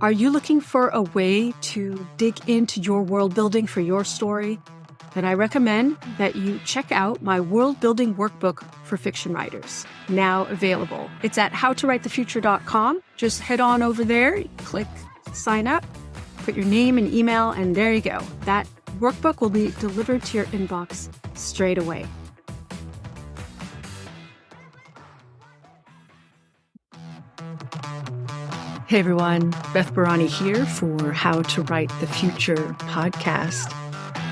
Are you looking for a way to dig into your world building for your story? Then I recommend that you check out my world building workbook for fiction writers, now available. It's at howtowritethefuture.com. Just head on over there, click sign up, put your name and email, and there you go. That workbook will be delivered to your inbox straight away. Hey everyone, Beth Barany here for How to Write the Future podcast.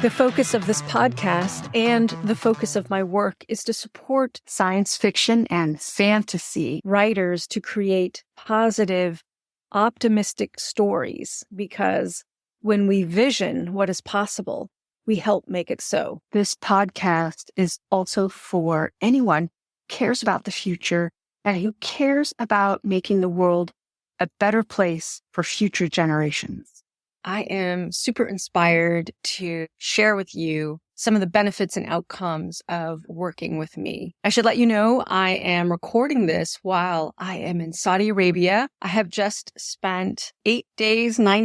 The focus of this podcast and the focus of my work is to support science fiction and fantasy writers to create positive, optimistic stories, because when we vision what is possible, we help make it so. This podcast is also for anyone who cares about the future and who cares about making the world a better place for future generations. I am super inspired to share with you some of the benefits and outcomes of working with me. I should let you know I am recording this while I am in Saudi Arabia. I have just spent 9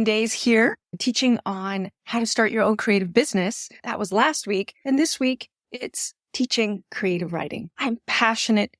days here teaching on how to start your own creative business. That was last week. And this week it's teaching creative writing. I'm passionate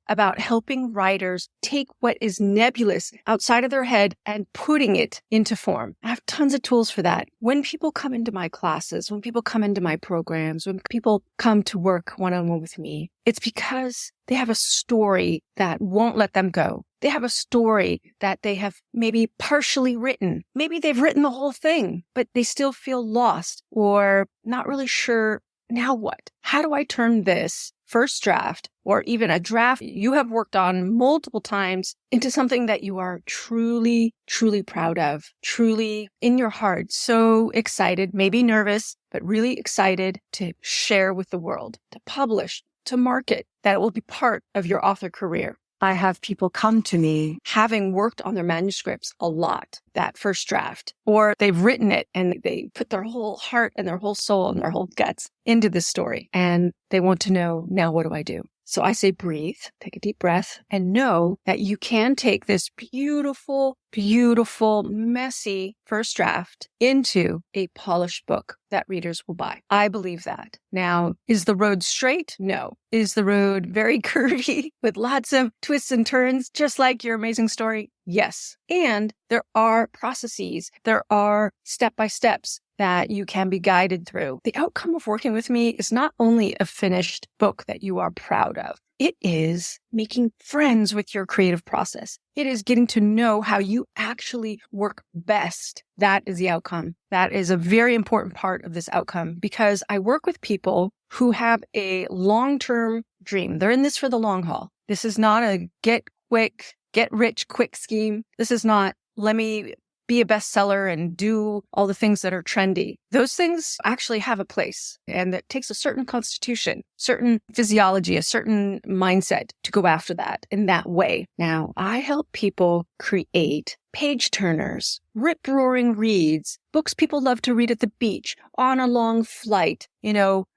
about helping writers take what is nebulous outside of their head and putting it into form. I have tons of tools for that. When people come into my classes, when people come into my programs, when people come to work one-on-one with me, it's because they have a story that won't let them go. They have a story that they have maybe partially written. Maybe they've written the whole thing, but they still feel lost or not really sure. Now what? How do I turn this first draft or even a draft you have worked on multiple times into something that you are truly, truly proud of, truly in your heart, so excited, maybe nervous, but really excited to share with the world, to publish, to market, that it will be part of your author career? I have people come to me having worked on their manuscripts a lot, that first draft, or they've written it and they put their whole heart and their whole soul and their whole guts into this story. And they want to know, now what do I do? So I say, breathe, take a deep breath, and know that you can take this beautiful, beautiful, messy first draft into a polished book that readers will buy. I believe that. Now, is the road straight? No. Is the road very curvy with lots of twists and turns, just like your amazing story? Yes. And there are processes, there are step-by-steps that you can be guided through. The outcome of working with me is not only a finished book that you are proud of, it is making friends with your creative process. It is getting to know how you actually work best. That is the outcome. That is a very important part of this outcome, because I work with people who have a long-term dream. They're in this for the long haul. This is not a get rich quick scheme. This is not, let me be a bestseller and do all the things that are trendy. Those things actually have a place, and it takes a certain constitution, certain physiology, a certain mindset to go after that in that way. Now, I help people create page turners, rip-roaring reads, books people love to read at the beach, on a long flight,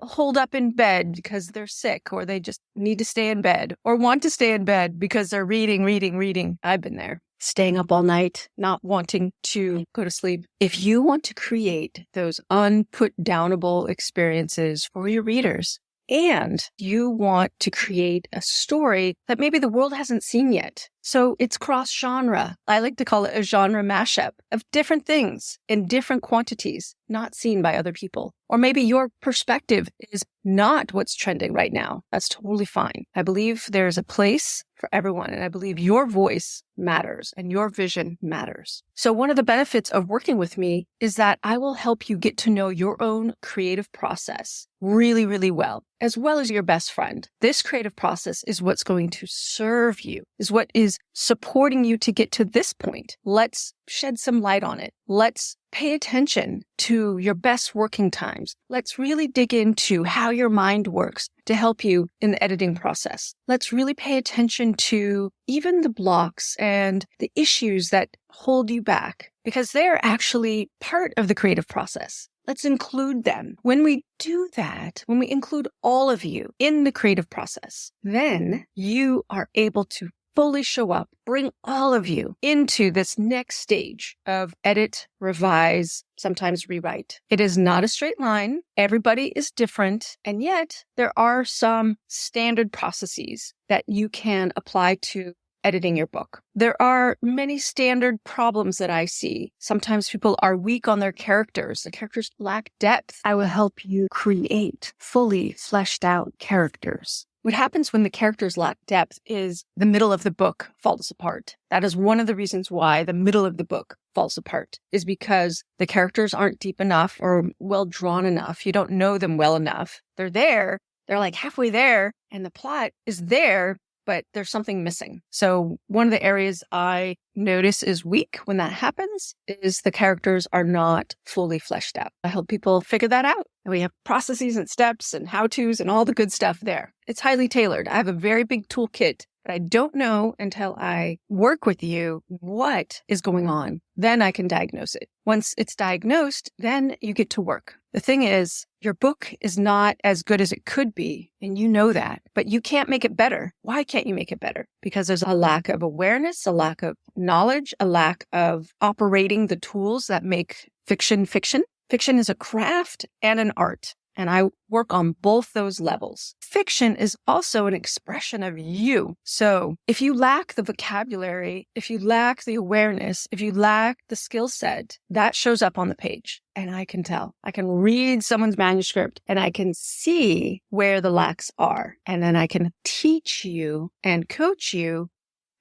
hold up in bed because they're sick or they just need to stay in bed or want to stay in bed because they're reading. I've been there. Staying up all night, not wanting to go to sleep. If you want to create those unput-downable experiences for your readers, and you want to create a story that maybe the world hasn't seen yet, so it's cross-genre. I like to call it a genre mashup of different things in different quantities, not seen by other people. Or maybe your perspective is not what's trending right now. That's totally fine. I believe there's a place for everyone, and I believe your voice matters and your vision matters. So one of the benefits of working with me is that I will help you get to know your own creative process really, really well as your best friend. This creative process is what's going to serve you, is what is supporting you to get to this point. Let's shed some light on it. Let's pay attention to your best working times. Let's really dig into how your mind works to help you in the editing process. Let's really pay attention to even the blocks and the issues that hold you back, because they're actually part of the creative process. Let's include them. When we do that, when we include all of you in the creative process, then you are able to fully show up, bring all of you into this next stage of edit, revise, sometimes rewrite. It is not a straight line. Everybody is different. And yet there are some standard processes that you can apply to editing your book. There are many standard problems that I see. Sometimes people are weak on their characters. The characters lack depth. I will help you create fully fleshed out characters. What happens when the characters lack depth is the middle of the book falls apart. That is one of the reasons why the middle of the book falls apart, is because the characters aren't deep enough or well drawn enough. You don't know them well enough. They're there. They're like halfway there, and the plot is there, but there's something missing. So one of the areas I notice is weak when that happens is the characters are not fully fleshed out. I help people figure that out. And we have processes and steps and how-tos and all the good stuff there. It's highly tailored. I have a very big toolkit, but I don't know until I work with you what is going on. Then I can diagnose it. Once it's diagnosed, then you get to work. The thing is, your book is not as good as it could be, and you know that, but you can't make it better. Why can't you make it better? Because there's a lack of awareness, a lack of knowledge, a lack of operating the tools that make fiction fiction. Fiction is a craft and an art, and I work on both those levels. Fiction is also an expression of you. So if you lack the vocabulary, if you lack the awareness, if you lack the skill set, that shows up on the page. And I can tell. I can read someone's manuscript and I can see where the lacks are. And then I can teach you and coach you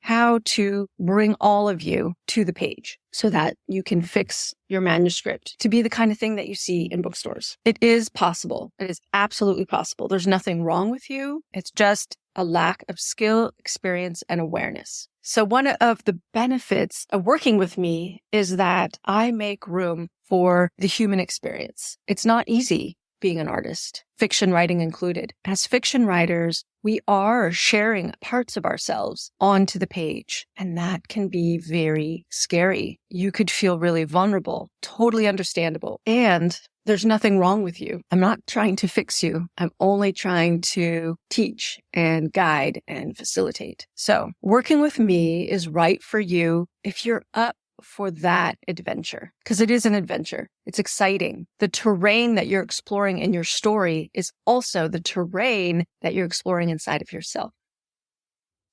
how to bring all of you to the page so that you can fix your manuscript to be the kind of thing that you see in bookstores. It is possible. It is absolutely possible. There's nothing wrong with you. It's just a lack of skill, experience, and awareness. So one of the benefits of working with me is that I make room for the human experience. It's not easy being an artist, fiction writing included. As fiction writers, we are sharing parts of ourselves onto the page, and that can be very scary. You could feel really vulnerable, totally understandable, and there's nothing wrong with you. I'm not trying to fix you. I'm only trying to teach and guide and facilitate. So working with me is right for you if you're up for that adventure, because it is an adventure. It's exciting. The terrain that you're exploring in your story is also the terrain that you're exploring inside of yourself.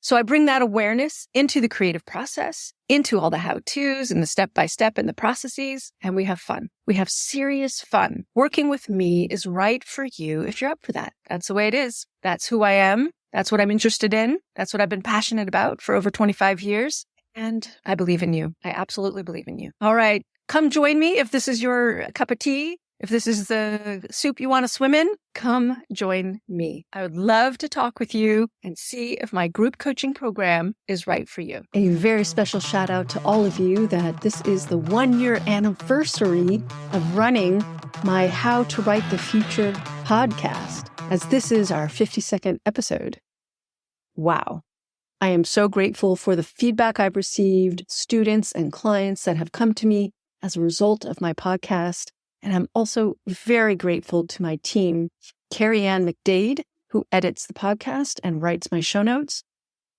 So I bring that awareness into the creative process, into all the how-tos and the step-by-step and the processes, and we have fun. We have serious fun. Working with me is right for you if you're up for that. That's the way it is. That's who I am. That's what I'm interested in. That's what I've been passionate about for over 25 years. And I believe in you. I absolutely believe in you. All right. Come join me if this is your cup of tea. If this is the soup you want to swim in, come join me. I would love to talk with you and see if my group coaching program is right for you. A very special shout out to all of you that this is the 1-year anniversary of running my How to Write the Future podcast, as this is our 52nd episode. Wow. I am so grateful for the feedback I've received, students and clients that have come to me as a result of my podcast. And I'm also very grateful to my team, Carrie Ann McDade, who edits the podcast and writes my show notes.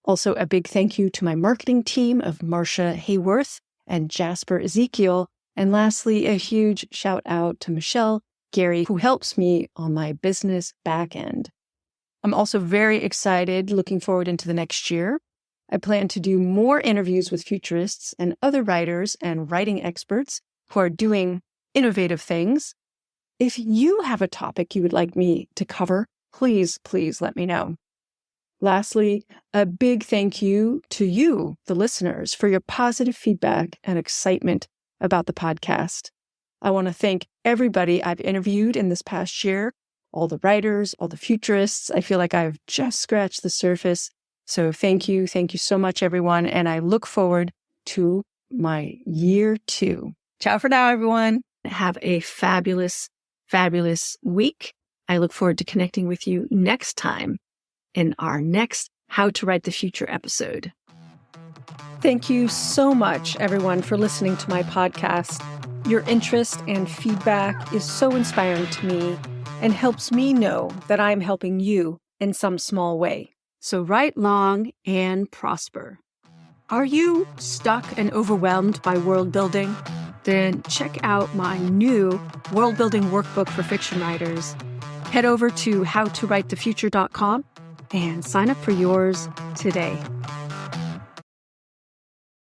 Also, a big thank you to my marketing team of Marcia Hayworth and Jasper Ezekiel. And lastly, a huge shout out to Michelle Gary, who helps me on my business back end. I'm also very excited, looking forward into the next year. I plan to do more interviews with futurists and other writers and writing experts who are doing innovative things. If you have a topic you would like me to cover, please let me know. Lastly, a big thank you to you, the listeners, for your positive feedback and excitement about the podcast. I want to thank everybody I've interviewed in this past year. All the writers, all the futurists. I feel like I've just scratched the surface. So thank you. Thank you so much, everyone. And I look forward to my year 2. Ciao for now, everyone. Have a fabulous, fabulous week. I look forward to connecting with you next time in our next How to Write the Future episode. Thank you so much, everyone, for listening to my podcast. Your interest and feedback is so inspiring to me and helps me know that I'm helping you in some small way. So write long and prosper. Are you stuck and overwhelmed by world building? Then check out my new world building workbook for fiction writers. Head over to howtowritethefuture.com and sign up for yours today.